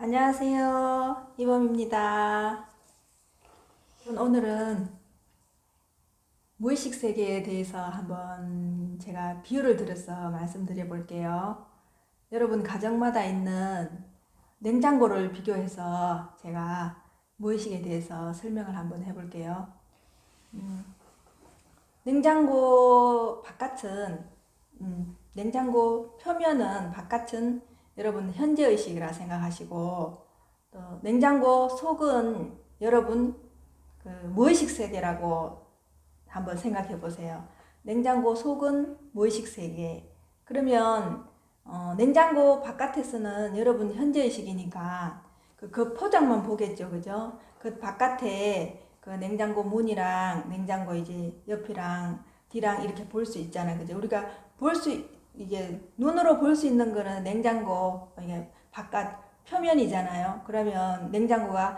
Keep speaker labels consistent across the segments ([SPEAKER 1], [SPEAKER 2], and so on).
[SPEAKER 1] 안녕하세요. 이범입니다. 오늘은 무의식 세계에 대해서 한번 제가 비유를 들어서 말씀드려 볼게요. 여러분 가정마다 있는 냉장고를 비교해서 제가 무의식에 대해서 설명을 한번 해볼게요. 냉장고 바깥은 냉장고 표면은 바깥은 여러분 현재의식이라 생각하시고, 또 냉장고 속은 여러분 그 무의식 세계라고 한번 생각해 보세요. 냉장고 속은 무의식 세계. 그러면 냉장고 바깥에서는 여러분 현재의식이니까 그 포장만 보겠죠, 그죠? 그 바깥에 그 냉장고 문이랑 냉장고 이제 옆이랑 뒤랑 이렇게 볼 수 있잖아요, 그죠? 우리가 이게 눈으로 볼 수 있는 거는 냉장고 이게 바깥 표면이잖아요. 그러면 냉장고가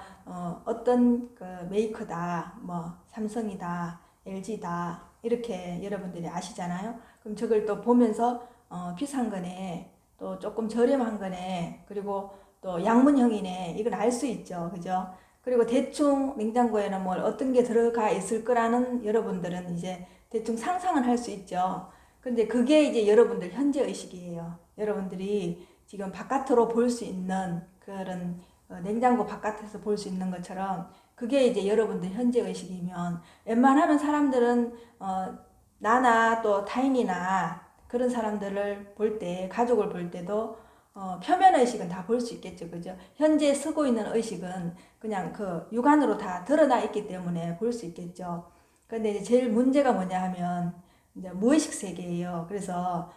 [SPEAKER 1] 어떤 그 메이커다, 뭐 삼성이다, LG다 이렇게 여러분들이 아시잖아요. 그럼 저걸 또 보면서 비싼 거네, 또 조금 저렴한 거네, 그리고 또 양문형이네, 이걸 알 수 있죠, 그죠? 그리고 대충 냉장고에는 뭘 어떤 게 들어가 있을 거라는 여러분들은 이제 대충 상상을 할 수 있죠. 근데 그게 이제 여러분들 현재 의식이에요. 여러분들이 지금 바깥으로 볼 수 있는 그런 냉장고 바깥에서 볼 수 있는 것처럼 그게 이제 여러분들 현재 의식이면, 웬만하면 사람들은 나나 또 타인이나 그런 사람들을 볼 때, 가족을 볼 때도 표면 의식은 다 볼 수 있겠죠, 그죠? 현재 쓰고 있는 의식은 그냥 그 육안으로 다 드러나 있기 때문에 볼 수 있겠죠. 근데 이제 제일 문제가 뭐냐 하면 이제 무의식 세계예요. 그래서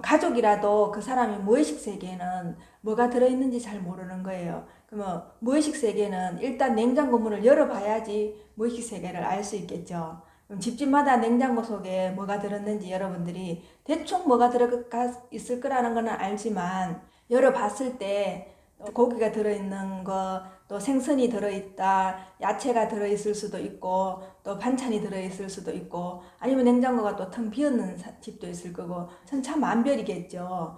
[SPEAKER 1] 가족이라도 그 사람이 무의식 세계에는 뭐가 들어있는지 잘 모르는 거예요. 그러면 무의식 세계는 일단 냉장고 문을 열어봐야지 무의식 세계를 알 수 있겠죠. 그럼 집집마다 냉장고 속에 뭐가 들었는지 여러분들이 대충 뭐가 들어가 있을 거라는 거는 알지만, 열어봤을 때 고기가 들어있는 거, 또 생선이 들어있다, 야채가 들어있을 수도 있고, 또 반찬이 들어있을 수도 있고, 아니면 냉장고가 또 텅 비었는 집도 있을 거고, 천차만별이겠죠.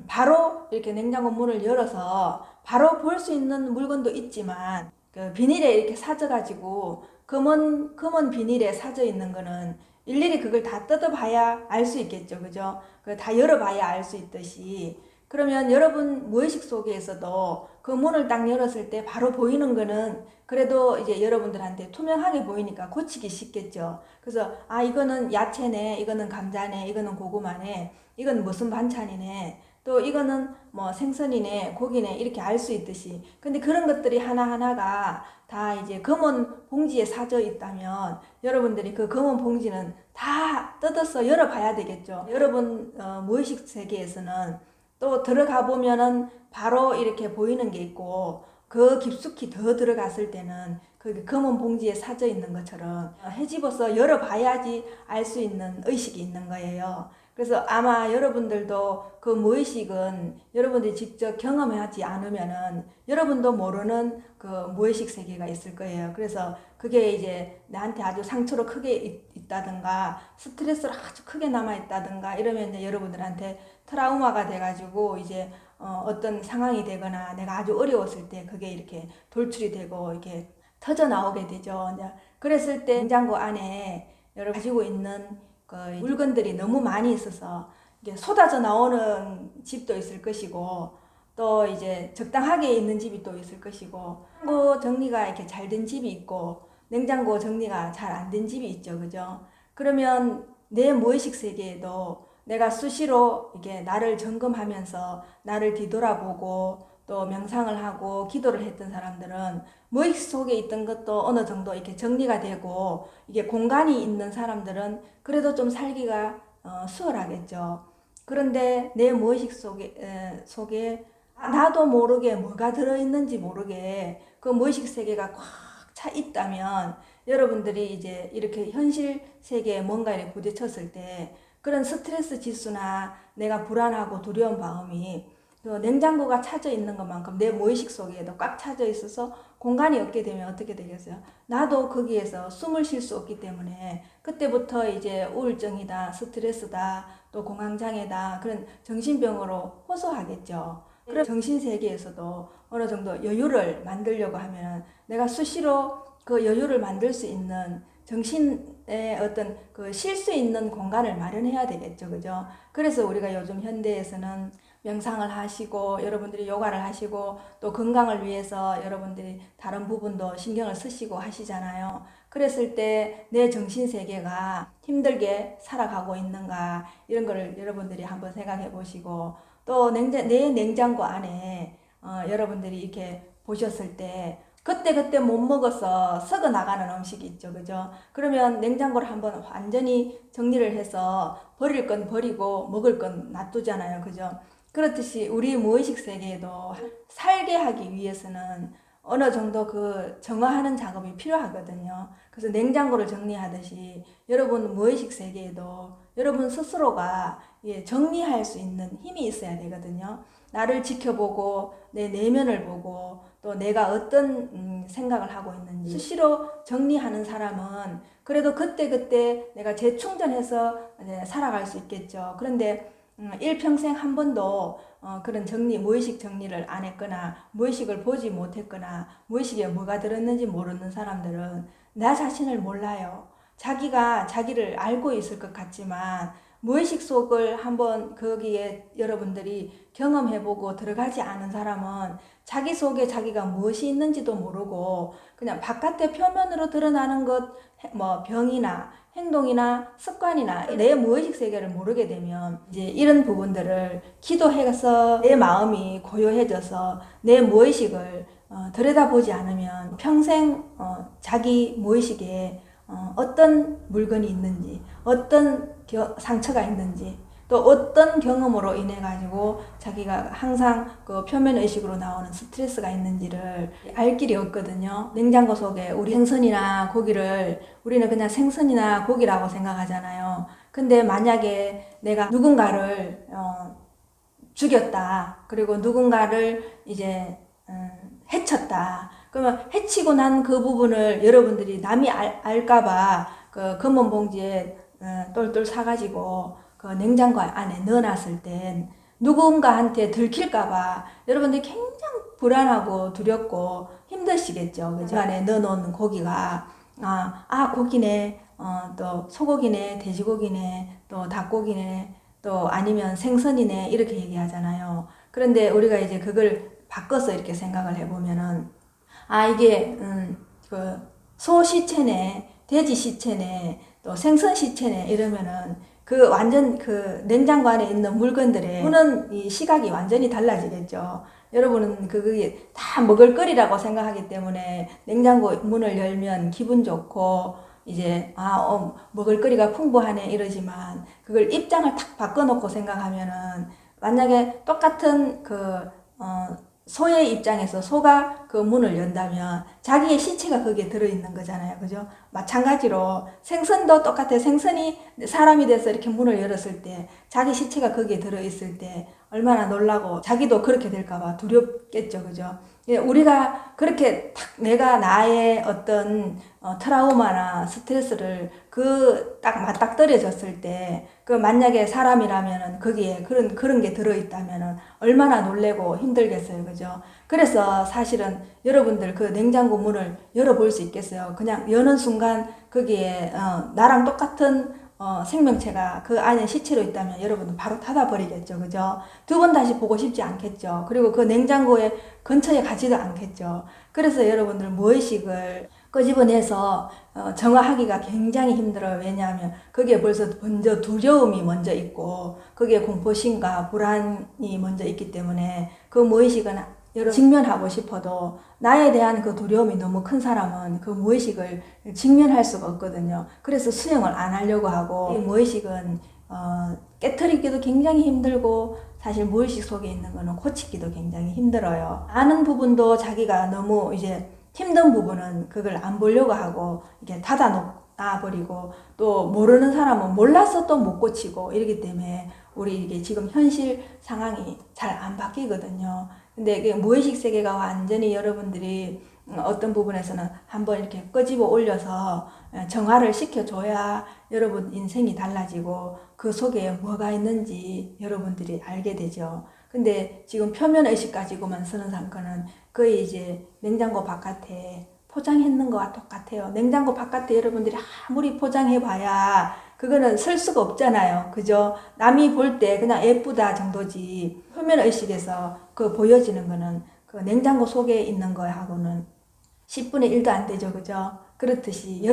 [SPEAKER 1] 바로 이렇게 냉장고 문을 열어서 바로 볼 수 있는 물건도 있지만, 그 비닐에 이렇게 사져가지고 검은 비닐에 사져 있는 거는 일일이 그걸 다 뜯어봐야 알 수 있겠죠, 그죠? 그걸 다 열어봐야 알 수 있듯이, 그러면 여러분 무의식 속에서도 그 문을 딱 열었을 때 바로 보이는 거는 그래도 이제 여러분들한테 투명하게 보이니까 고치기 쉽겠죠. 그래서 이거는 야채네, 이거는 감자네, 이거는 고구마네, 이건 무슨 반찬이네, 또 이거는 뭐 생선이네, 고기네, 이렇게 알 수 있듯이. 근데 그런 것들이 하나하나가 다 이제 검은 봉지에 사져 있다면 여러분들이 그 검은 봉지는 다 뜯어서 열어봐야 되겠죠. 여러분 무의식 세계에서는 또 들어가 보면은 바로 이렇게 보이는 게 있고, 그 깊숙이 더 들어갔을 때는 그 검은 봉지에 사져 있는 것처럼 헤집어서 열어봐야지 알 수 있는 의식이 있는 거예요. 그래서 아마 여러분들도 그 무의식은 여러분들이 직접 경험하지 않으면은 여러분도 모르는 그 무의식 세계가 있을 거예요. 그래서 그게 이제 나한테 아주 상처로 크게 있다든가 스트레스로 아주 크게 남아있다든가 이러면 이제 여러분들한테 트라우마가 돼가지고 이제 어떤 상황이 되거나 내가 아주 어려웠을 때 그게 이렇게 돌출이 되고 이렇게 터져 나오게 되죠. 이제 그랬을 때 냉장고 안에 여러 가지고 있는 그 물건들이 너무 많이 있어서 이게 쏟아져 나오는 집도 있을 것이고, 또 이제 적당하게 있는 집이 또 있을 것이고, 냉장고 정리가 이렇게 잘 된 집이 있고 냉장고 정리가 잘 안 된 집이 있죠, 그죠? 그러면 내 무의식 세계에도 내가 수시로 이게 나를 점검하면서 나를 뒤돌아보고 또 명상을 하고 기도를 했던 사람들은 무의식 속에 있던 것도 어느 정도 이렇게 정리가 되고, 이게 공간이 있는 사람들은 그래도 좀 살기가 수월하겠죠. 그런데 내 무의식 속에 나도 모르게 뭐가 들어있는지 모르게 그 무의식 세계가 꽉 차 있다면, 여러분들이 이제 이렇게 현실 세계에 뭔가 이렇게 부딪혔을 때 그런 스트레스 지수나 내가 불안하고 두려운 마음이 냉장고가 차져 있는 것만큼 내 무의식 속에도 꽉 차져 있어서 공간이 없게 되면 어떻게 되겠어요? 나도 거기에서 숨을 쉴 수 없기 때문에 그때부터 이제 우울증이다, 스트레스다, 또 공황장애다, 그런 정신병으로 호소하겠죠. 그런 정신 세계에서도 어느 정도 여유를 만들려고 하면 내가 수시로 그 여유를 만들 수 있는 정신의 어떤 그 쉴 수 있는 공간을 마련해야 되겠죠. 그죠? 그래서 우리가 요즘 현대에서는 명상을 하시고 여러분들이 요가를 하시고 또 건강을 위해서 여러분들이 다른 부분도 신경을 쓰시고 하시잖아요. 그랬을 때 내 정신 세계가 힘들게 살아가고 있는가 이런 거를 여러분들이 한번 생각해 보시고 또 내 냉장고 안에 여러분들이 이렇게 보셨을 때 그때 못 먹어서 썩어 나가는 음식이 있죠. 그죠? 그러면 냉장고를 한번 완전히 정리를 해서 버릴 건 버리고 먹을 건 놔두잖아요. 그죠? 그렇듯이 우리 무의식 세계에도 살게 하기 위해서는 어느 정도 그 정화하는 작업이 필요하거든요. 그래서 냉장고를 정리하듯이 여러분 무의식 세계에도 여러분 스스로가 정리할 수 있는 힘이 있어야 되거든요. 나를 지켜보고 내 내면을 보고 또 내가 어떤 생각을 하고 있는지 수시로 정리하는 사람은 그래도 그때 내가 재충전해서 살아갈 수 있겠죠. 그런데 일평생 한 번도 그런 무의식 정리를 안 했거나 무의식을 보지 못했거나 무의식에 뭐가 들었는지 모르는 사람들은 나 자신을 몰라요. 자기가 자기를 알고 있을 것 같지만 무의식 속을 한번 거기에 여러분들이 경험해보고 들어가지 않은 사람은 자기 속에 자기가 무엇이 있는지도 모르고 그냥 바깥의 표면으로 드러나는 것, 뭐 병이나 행동이나 습관이나 내 무의식 세계를 모르게 되면 이제 이런 부분들을 기도해서 내 마음이 고요해져서 내 무의식을 들여다보지 않으면 평생 자기 무의식에 어떤 물건이 있는지 어떤 상처가 있는지 또 어떤 경험으로 인해 가지고 자기가 항상 그 표면 의식으로 나오는 스트레스가 있는지를 알 길이 없거든요. 냉장고 속에 우리 생선이나 고기를 우리는 그냥 생선이나 고기라고 생각하잖아요. 근데 만약에 내가 누군가를 죽였다. 그리고 누군가를 이제 해쳤다. 그러면 해치고 난 그 부분을 여러분들이 남이 알까봐 그 검은 봉지에 똘똘 사가지고 그 냉장고 안에 넣어놨을 땐 누군가한테 들킬까봐 여러분들이 굉장히 불안하고 두렵고 힘드시겠죠. 그죠? 안에 넣어놓은 고기가 고기네, 또 소고기네, 돼지고기네, 또 닭고기네, 또 아니면 생선이네 이렇게 얘기하잖아요. 그런데 우리가 이제 그걸 바꿔서 이렇게 생각을 해보면은 이게 그 소 시체네, 돼지 시체네, 또 생선 시체네 이러면은 그 완전 그 냉장고 안에 있는 물건들의 보는 이 시각이 완전히 달라지겠죠. 여러분은 그게 다 먹을거리라고 생각하기 때문에 냉장고 문을 열면 기분 좋고 이제 먹을거리가 풍부하네 이러지만 그걸 입장을 탁 바꿔놓고 생각하면은 만약에 똑같은 소의 입장에서 소가 그 문을 연다면 자기의 시체가 거기에 들어있는 거잖아요. 그죠? 마찬가지로 생선도 똑같아요. 생선이 사람이 돼서 이렇게 문을 열었을 때 자기 시체가 거기에 들어있을 때 얼마나 놀라고 자기도 그렇게 될까봐 두렵겠죠. 그죠? 우리가 그렇게 탁 내가 나의 어떤 트라우마나 스트레스를 딱 맞닥뜨려졌을 때 그 만약에 사람이라면은 거기에 그런 게 들어있다면은 얼마나 놀래고 힘들겠어요. 그죠? 그래서 사실은 여러분들 그 냉장고 문을 열어볼 수 있겠어요. 그냥 여는 순간 거기에 나랑 똑같은 생명체가 그 안에 시체로 있다면 여러분은 바로 닫아버리겠죠. 그죠? 두 번 다시 보고 싶지 않겠죠. 그리고 그 냉장고에 근처에 가지도 않겠죠. 그래서 여러분들 무의식을 끄집어내서 정화하기가 굉장히 힘들어요. 왜냐하면 거기에 벌써 먼저 두려움이 먼저 있고 거기에 공포심과 불안이 먼저 있기 때문에 그 무의식은 직면하고 싶어도 나에 대한 그 두려움이 너무 큰 사람은 그 무의식을 직면할 수가 없거든요. 그래서 수행을 안 하려고 하고 이 무의식은 깨트리기도 굉장히 힘들고 사실 무의식 속에 있는 거는 고치기도 굉장히 힘들어요. 아는 부분도 자기가 너무 이제 힘든 부분은 그걸 안 보려고 하고 이렇게 닫아놔버리고 또 모르는 사람은 몰라서 또 못 고치고 이러기 때문에 우리 이게 지금 현실 상황이 잘 안 바뀌거든요. 근데 이게 무의식 세계가 완전히 여러분들이 어떤 부분에서는 한번 이렇게 끄집어 올려서 정화를 시켜줘야 여러분 인생이 달라지고 그 속에 뭐가 있는지 여러분들이 알게 되죠. 근데 지금 표면 의식 가지고만 쓰는 상권은 거의 이제 냉장고 바깥에 포장했는 거와 똑같아요. 냉장고 바깥에 여러분들이 아무리 포장해봐야 그거는 쓸 수가 없잖아요. 그죠? 남이 볼 때 그냥 예쁘다 정도지. 표면 의식에서 그 보여지는 거는 그 냉장고 속에 있는 거하고는 10분의 1도 안 되죠. 그죠? 그렇듯이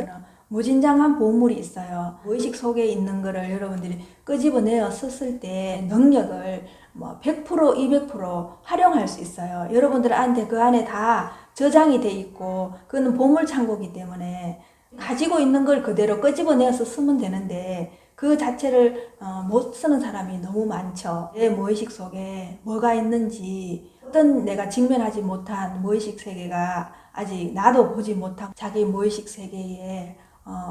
[SPEAKER 1] 무진장한 보물이 있어요. 무의식 속에 있는 거를 여러분들이 끄집어내어 썼을 때 능력을 뭐 100%, 200% 활용할 수 있어요. 여러분들한테 그 안에 다 저장이 돼 있고 그거는 보물 창고이기 때문에 가지고 있는 걸 그대로 끄집어내어서 쓰면 되는데 그 자체를 못 쓰는 사람이 너무 많죠. 내 무의식 속에 뭐가 있는지 어떤 내가 직면하지 못한 무의식 세계가 아직 나도 보지 못한 자기 무의식 세계에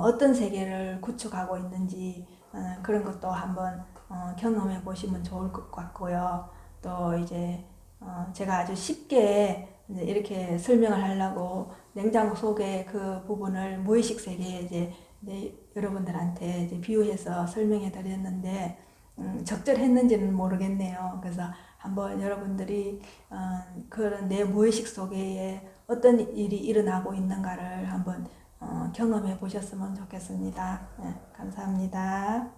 [SPEAKER 1] 어떤 세계를 구축하고 있는지 그런 것도 한번 경험해 보시면 좋을 것 같고요. 또 이제 제가 아주 쉽게 이제 이렇게 설명을 하려고 냉장고 속의 그 부분을 무의식 세계에 이제 여러분들한테 이제 비유해서 설명해 드렸는데 적절했는지는 모르겠네요. 그래서 한번 여러분들이 그런 내 무의식 속에 어떤 일이 일어나고 있는가를 한번 경험해 보셨으면 좋겠습니다. 네, 감사합니다.